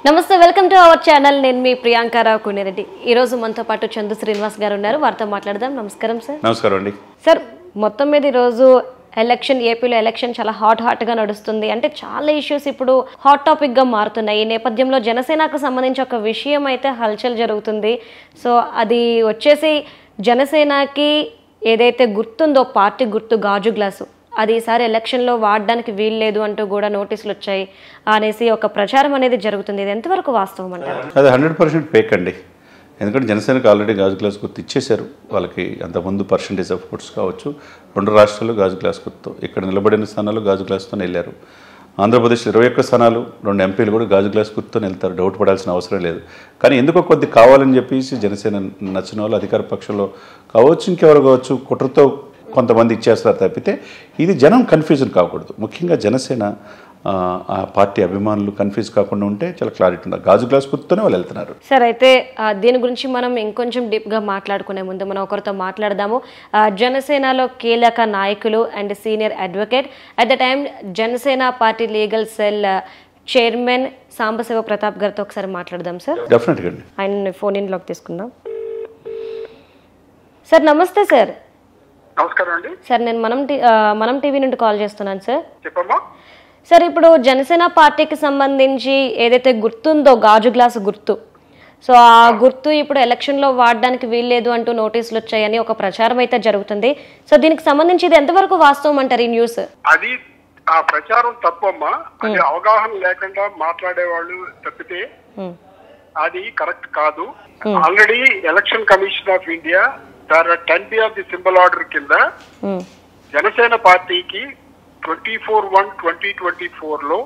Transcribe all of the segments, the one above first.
నమస్తే, welcome to our channel. నేను మీ ప్రియాంకారావు కునేరెడ్డి. ఈ రోజు మనతో పాటు చందు శ్రీనివాస్ గారు ఉన్నారు. వారితో మాట్లాడదాం. నమస్కారం సార్. నమస్కారం అండి. సార్, మొత్తం మీద ఈరోజు ఏపీలో ఎలక్షన్ చాలా హాట్గా నడుస్తుంది. అంటే చాలా ఇష్యూస్ ఇప్పుడు హాట్ టాపిక్గా మారుతున్నాయి. ఈ నేపథ్యంలో జనసేనకు సంబంధించి ఒక విషయం అయితే హల్చల్ జరుగుతుంది. సో అది వచ్చేసి జనసేనకి ఏదైతే గుర్తుందో పార్టీ గుర్తు గాజు గ్లాసు, అది ఈసారి ఎలక్షన్లో వాడడానికి వీల్లేదు అంటూ కూడా నోటీసులు వచ్చాయి అనేసి ఒక ప్రచారం అనేది జరుగుతుంది. ఇది ఎంతవరకు వాస్తవం అంటారు? అది 100% ఫేక్ అండి. ఎందుకంటే జనసేనకు ఆల్రెడీ గాజు గ్లాస్ గుర్తు ఇచ్చేశారు. వాళ్ళకి అంతకుముందు పర్సంటేజ్ ఆఫ్ ఓట్స్ కావచ్చు, 2 రాష్ట్రాలు గాజు గ్లాస్ గుర్తు, ఇక్కడ నిలబడిన స్థానాలు గాజు గ్లాస్తో వెళ్ళారు. ఆంధ్రప్రదేశ్లో 21 స్థానాలు 2 ఎంపీలు కూడా గాజు గ్లాస్ గుర్తుతో వెళ్తారు. డౌట్ పడాల్సిన అవసరం లేదు. కానీ ఎందుకో కొద్ది కావాలని చెప్పేసి జనసేన నచ్చిన వాళ్ళు అధికార పక్షంలో కావచ్చు, ఇంకెవరు కావచ్చు, కుట్రతో కొంతమంది ఇచ్చేస్తారు తప్పితే ఇది జనం కన్ఫ్యూజన్ కాకూడదు. ముఖ్యంగా జనసేన ఆ పార్టీ అభిమానులు కన్ఫ్యూజ్ కాకుండా ఉంటే చాలా క్లారిటీ ఉంది. గాజు గ్లాస్ గుర్తుతోనే వాళ్ళు వెళ్తున్నారు. సార్, అయితే దీని గురించి మనం ఇంకొంచెం డీప్గా మాట్లాడుకునే ముందు మనం ఒకరితో మాట్లాడదాము. జనసేనలో కీలక నాయకులు and senior advocate, at the time Janasena party legal cell chairman Sambasiva Pratap గారితో ఒకసారి మాట్లాడదాం సార్. డెఫినెట్గా అండి. ఆయన ఫోన్ ఇన్లోకి తీసుకుందాం. సార్ నమస్తే సార్. నమస్కారం అండి సార్, నేను మనం టీవీ నుండి కాల్ చేస్తున్నాను సార్. చెప్పమ్మా. సార్, ఇప్పుడు జనసేన పార్టీకి సంబంధించి ఏదైతే గుర్తుందో గాజు గ్లాసు గుర్తు, సో ఆ గుర్తు ఇప్పుడు ఎలక్షన్లో వాడడానికి వీల్లేదు అంటూ నోటీసులు వచ్చాయని ఒక ప్రచారం అయితే జరుగుతుంది. సో దీనికి సంబంధించి ఇది ఎంతవరకు వాస్తవం అంటారు ఈ న్యూస్? అది ఆ ప్రచారం తప్పమ్మా. అది అవగాహన లేకుండా మాట్లాడేవాళ్ళు తప్పితే అది కరెక్ట్ కాదు. Already election commission of India 10B of the symbol order కింద జనసేన పార్టీకి 24/1/2024 లో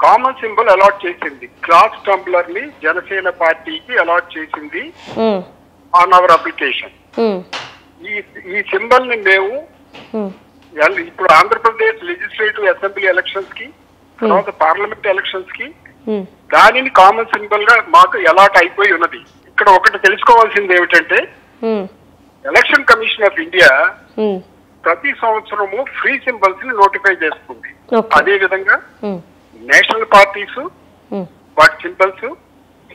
కామన్ సింబల్ అలాట్ చేసింది. గ్లాస్ టంబ్లర్ ని జనసేన పార్టీకి అలాట్ చేసింది ఆన్ అవర్ అప్లికేషన్. ఈ సింబల్ ని మేము ఇప్పుడు ఆంధ్రప్రదేశ్ లెజిస్లేటివ్ అసెంబ్లీ ఎలక్షన్స్ కి, తర్వాత పార్లమెంట్ ఎలక్షన్స్ కి దానిని కామన్ సింబల్ గా మాకు అలాట్ అయిపోయి ఉన్నది. ఇక్కడ ఒకటి తెలుసుకోవాల్సింది ఏమిటంటే, ఎలక్షన్ కమిషన్ ఆఫ్ ఇండియా ప్రతి సంవత్సరము ఫ్రీ సింబల్స్ ని నోటిఫై చేస్తుంది. అదే విధంగా నేషనల్ పార్టీస్ వాటి సింబల్స్,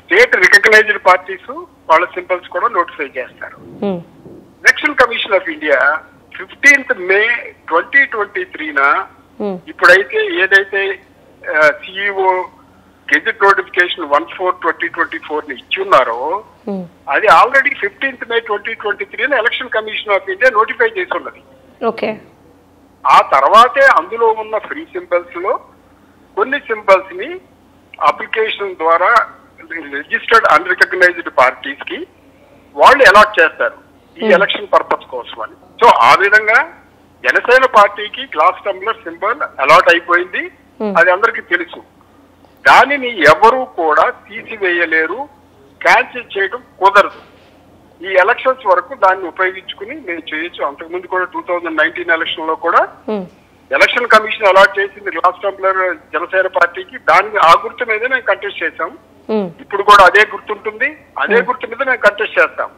స్టేట్ రికగ్నైజ్డ్ పార్టీస్ వాళ్ళ సింబల్స్ కూడా నోటిఫై చేస్తారు. Election commission of India 15th May 2023 ఇప్పుడైతే ఏదైతే సిఇఓ గెజెట్ నోటిఫికేషన్ 14/2024 ఇచ్చి ఉన్నారో అది already 15th May 2023 election commission of India notify చేసి ఉన్నది. ఆ తర్వాతే అందులో ఉన్న ఫ్రీ సింబల్స్ లో కొన్ని సింబల్స్ ని అప్లికేషన్ ద్వారా రిజిస్టర్డ్ అన్రికగ్నైజ్డ్ పార్టీస్ కి వాళ్ళు అలాట్ చేస్తారు ఈ ఎలక్షన్ పర్పస్ కోసం అని. సో ఆ విధంగా జనసేన పార్టీకి గ్లాస్ టంబ్లర్ సింబల్ అలాట్ అయిపోయింది. అది అందరికీ తెలుసు. దానిని ఎవరు కూడా తీసివేయలేరు, క్యాన్సిల్ చేయడం కుదరదు. ఈ ఎలక్షన్స్ వరకు దాన్ని ఉపయోగించుకుని మేము చేయొచ్చు. అంతకుముందు కూడా 2019 ఎలక్షన్ లో కూడా ఎలక్షన్ కమిషన్ అలాట్ చేసింది గ్లాస్ టంబ్లర్ జనసేన పార్టీకి. దాన్ని ఆ గుర్తు మీద మేము కంటెస్ట్ చేశాం. ఇప్పుడు కూడా అదే గుర్తుంటుంది, అదే గుర్తు మీద మేము కంటెస్ట్ చేస్తాం.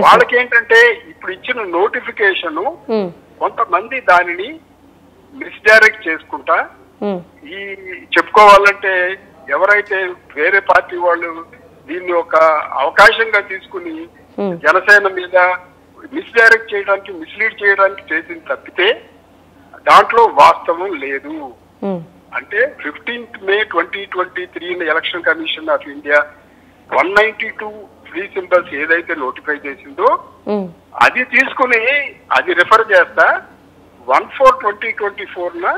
వాళ్ళకి ఏంటంటే ఇప్పుడు ఇచ్చిన నోటిఫికేషన్ కొంతమంది దానిని మిస్డైరెక్ట్ చేసుకుంటా ఈ చెప్పుకోవాలంటే ఎవరైతే వేరే పార్టీ వాళ్ళు దీన్ని ఒక అవకాశంగా తీసుకుని జనసేన మీద మిస్డైరెక్ట్ చేయడానికి, మిస్లీడ్ చేయడానికి చేసింది తప్పితే దాంట్లో వాస్తవం లేదు. అంటే 15th May 2023 election commission of India 192 free symbols ఏదైతే నోటిఫై చేసిందో అది తీసుకుని అది రిఫర్ చేస్తా 1/4/2024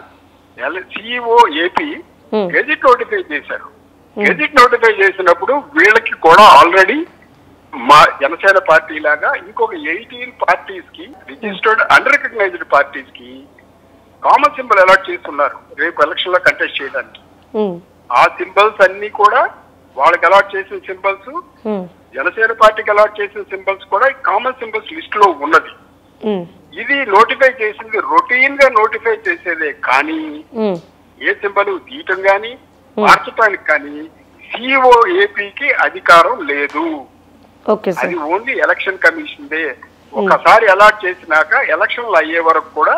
సిఇఓ ఏపీ గెజిట్ నోటిఫై చేశారు. గెజిట్ నోటిఫై చేసినప్పుడు వీళ్ళకి కూడా ఆల్రెడీ మా జనసేన పార్టీ లాగా ఇంకొక 18 పార్టీస్ కి, రిజిస్టర్డ్ అన్రికగ్నైజ్డ్ పార్టీస్ కి కామన్ సింబల్ అలాట్ చేస్తున్నారు రేపు ఎలక్షన్ లో కంటెస్ట్ చేయడానికి. ఆ సింబల్స్ అన్ని కూడా వాళ్ళకి అలాట్ చేసిన సింబల్స్, జనసేన పార్టీకి అలాట్ చేసిన సింబల్స్ కూడా కామన్ సింబల్స్ లిస్ట్ లో ఉన్నది. ఇది నోటిఫై చేసింది రొటీన్ గా నోటిఫై చేసేదే కానీ ఏ సింబల్ తీయటం గాని మార్చడానికి కానీ సిఇఓ ఏపీకి అధికారం లేదు. అది ఓన్లీ ఎలక్షన్ కమిషన్ దే. ఒకసారి అలాట్ చేసినాక ఎలక్షన్లు అయ్యే వరకు కూడా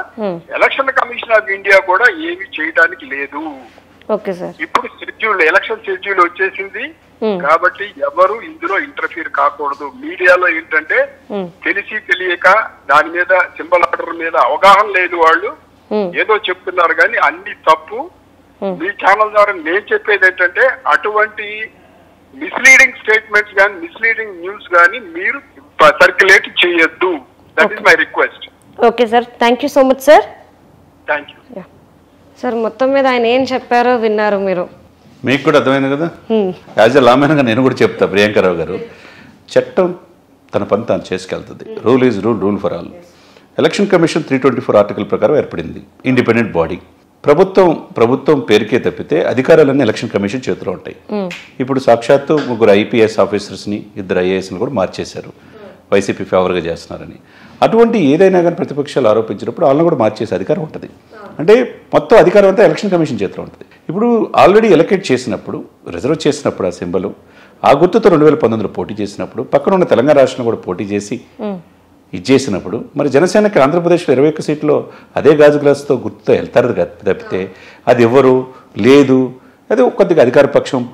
ఎలక్షన్ కమిషన్ ఆఫ్ ఇండియా కూడా ఏమి చేయడానికి లేదు. Okay sir. ఇప్పుడు ఎలక్షన్ షెడ్యూల్ వచ్చేసింది కాబట్టి ఎవరు ఇందులో ఇంటర్ఫీర్ కాకూడదు. మీడియాలో ఏంటంటే తెలిసి తెలియక దాని మీద సింబల్ ఆర్డర్ మీద అవగాహన లేని వాళ్ళు ఏదో చెప్తున్నారు కానీ అన్ని తప్పు. మీ ఛానల్ ద్వారా నేను చెప్పేది ఏంటంటే అటువంటి మిస్లీడింగ్ స్టేట్మెంట్స్ కానీ మిస్లీడింగ్ న్యూస్ కానీ మీరు సర్క్యులేట్ చేయొద్దు. That is my request. Okay sir, thank you so much sir. Thank you sir. మొత్తం మీద ఆయన ఏం చెప్పారో విన్నారు మీరు. మీకు కూడా అర్థమైంది కదా. యాజ్ ఎ లామెన్గా నేను కూడా చెప్తా ప్రియాంకరావు గారు, చట్టం తన పని తాను చేసుకెళ్తుంది. Rule is rule, rule for all. Election commission 324 article ప్రకారం ఏర్పడింది. Independent body. ప్రభుత్వం పేరుకే తప్పితే అధికారాలన్నీ ఎలక్షన్ కమిషన్ చేతిలో ఉంటాయి. ఇప్పుడు సాక్షాత్తు 3 IPS ఆఫీసర్స్ని 2 IASని కూడా మార్చేశారు, వైసీపీ ఫేవర్గా చేస్తున్నారని. అటువంటి ఏదైనా కానీ ప్రతిపక్షాలు ఆరోపించినప్పుడు వాళ్ళని కూడా మార్చేసే అధికారం ఉంటుంది. అంటే మొత్తం అధికారం అంతా ఎలక్షన్ కమిషన్ చేతిలో ఉంటుంది. ఇప్పుడు ఆల్రెడీ ఎలకేట్ చేసినప్పుడు, రిజర్వ్ చేసినప్పుడు ఆ సింబల్ ఆ గుర్తుతో 2019లో పోటీ చేసినప్పుడు పక్కన ఉన్న తెలంగాణ రాష్ట్రం కూడా పోటీ చేసి ఇచ్చేసినప్పుడు మరి జనసేనకి ఆంధ్రప్రదేశ్లో 21 సీట్లో అదే గాజు గ్లాసుతో గుర్తుతో వెళ్తారు తప్పితే అది ఎవరు లేదు. అది కొద్దిగా అధికార పక్షం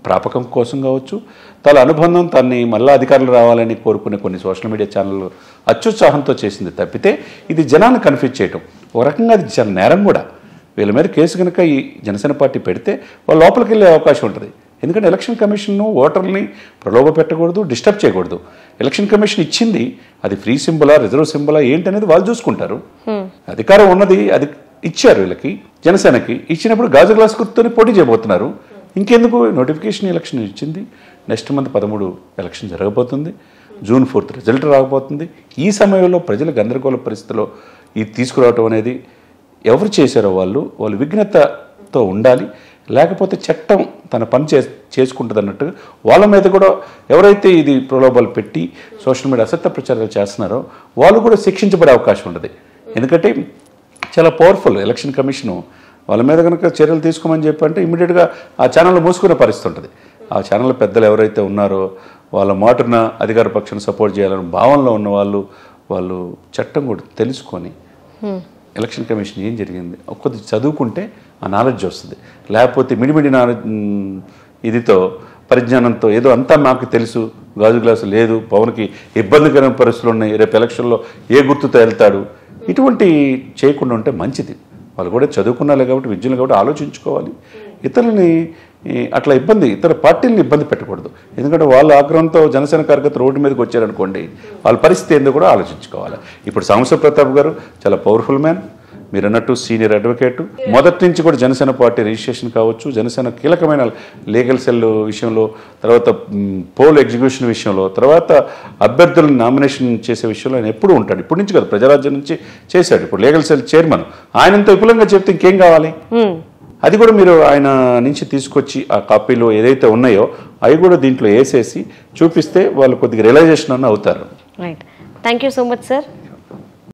ప్రాపకం కోసం కావచ్చు, తన అనుబంధం తన్ని మళ్ళా అధికారులు రావాలని కోరుకునే కొన్ని సోషల్ మీడియా ఛానళ్ళు అత్యుత్సాహంతో చేసింది తప్పితే ఇది జనాన్ని కన్ఫ్యూజ్ చేయటం ఒక రకంగా అది చాలా నేరం కూడా. వీళ్ళ మీద కేసు కనుక ఈ జనసేన పార్టీ పెడితే వాళ్ళు లోపలికి వెళ్ళే అవకాశం ఉంటుంది. ఎందుకంటే ఎలక్షన్ కమిషన్ ఓటర్ని ప్రలోభ పెట్టకూడదు, డిస్టర్బ్ చేయకూడదు. ఎలక్షన్ కమిషన్ ఇచ్చింది అది ఫ్రీ సింబలా రిజర్వ్ సింబలా ఏంటనేది వాళ్ళు చూసుకుంటారు. అధికారం ఉన్నది అది ఇచ్చారు వీళ్ళకి, జనసేనకి ఇచ్చినప్పుడు గాజు గ్లాస్ గుర్తుని పోటీ చేయబోతున్నారు. ఇంకెందుకు నోటిఫికేషన్ ఎలక్షన్ ఇచ్చింది. నెక్స్ట్ మంత్ 13 ఎలక్షన్ జరగబోతుంది. June 4th రిజల్ట్ రాకపోతుంది. ఈ సమయంలో ప్రజల గందరగోళ పరిస్థితిలో ఇది తీసుకురావటం అనేది ఎవరు చేశారో వాళ్ళు విఘ్నతతో ఉండాలి. లేకపోతే చట్టం తన పని చేసుకుంటుంది అన్నట్టుగా వాళ్ళ మీద కూడా ఎవరైతే ఇది ప్రలోభాలు పెట్టి సోషల్ మీడియా అసత్య ప్రచారాలు చేస్తున్నారో వాళ్ళు కూడా శిక్షించబడే అవకాశం ఉంటుంది. ఎందుకంటే చాలా పవర్ఫుల్ ఎలక్షన్ కమిషను. వాళ్ళ మీద కనుక చర్యలు తీసుకోమని చెప్పంటే ఇమీడియట్గా ఆ ఛానల్ మూసుకునే పరిస్థితి ఉంటుంది. ఆ ఛానల్ పెద్దలు ఎవరైతే ఉన్నారో వాళ్ళ మాటన అధికార పక్షాన్ని సపోర్ట్ చేయాలని భావనలో ఉన్న వాళ్ళు చట్టం కూడా తెలుసుకొని ఎలక్షన్ కమిషన్ ఏం జరిగింది కొద్ది చదువుకుంటే ఆ నాలెడ్జ్ వస్తుంది. లేకపోతే మిడిమిడి నాలెడ్జ్ ఇదితో పరిజ్ఞానంతో ఏదో అంతా మాకు తెలుసు, గాజు గ్లాసు లేదు, పవన్కి ఇబ్బందికరమైన పరిస్థితులు ఉన్నాయి, రేపు ఎలక్షన్లో ఏ గుర్తుతో వెళ్తాడు, ఇటువంటి చేయకుండా ఉంటే మంచిది. వాళ్ళు కూడా చదువుకున్నాలే కాబట్టి విద్యలు కాబట్టి ఆలోచించుకోవాలి. ఇతరులని అట్లా ఇతర పార్టీలను ఇబ్బంది పెట్టకూడదు. ఎందుకంటే వాళ్ళ ఆగ్రహంతో జనసేన కార్యకర్తలు రోడ్డు మీదకి వచ్చారనుకోండి వాళ్ళ పరిస్థితి ఏందో కూడా ఆలోచించుకోవాలి. ఇప్పుడు సాంబశివరావు ప్రతాప్ గారు చాలా పవర్ఫుల్ మ్యాన్, మీరు అన్నట్టు సీనియర్ అడ్వకేటు. మొదటి నుంచి కూడా జనసేన పార్టీ రిజిస్ట్రేషన్ కావచ్చు, జనసేన కీలకమైన లీగల్ సెల్ విషయంలో, తర్వాత పోల్ ఎగ్జిక్యూషన్ విషయంలో, తర్వాత అభ్యర్థులను నామినేషన్ చేసే విషయంలో ఆయన ఎప్పుడూ ఉంటాడు. ఇప్పటి నుంచి కదా ప్రజారాజ్యం నుంచి చేశాడు. ఇప్పుడు లీగల్ సెల్ చైర్మన్ ఆయనంత విపులంగా చెప్తే ఇంకేం కావాలి. అది కూడా మీరు ఆయన నుంచి తీసుకొచ్చి ఆ కాపీలో ఏదైతే ఉన్నాయో అవి కూడా దీంట్లో వేసేసి చూపిస్తే వాళ్ళు కొద్దిగా రియలైజేషన్ అన్న అవుతారు. Right, thank you so much sir.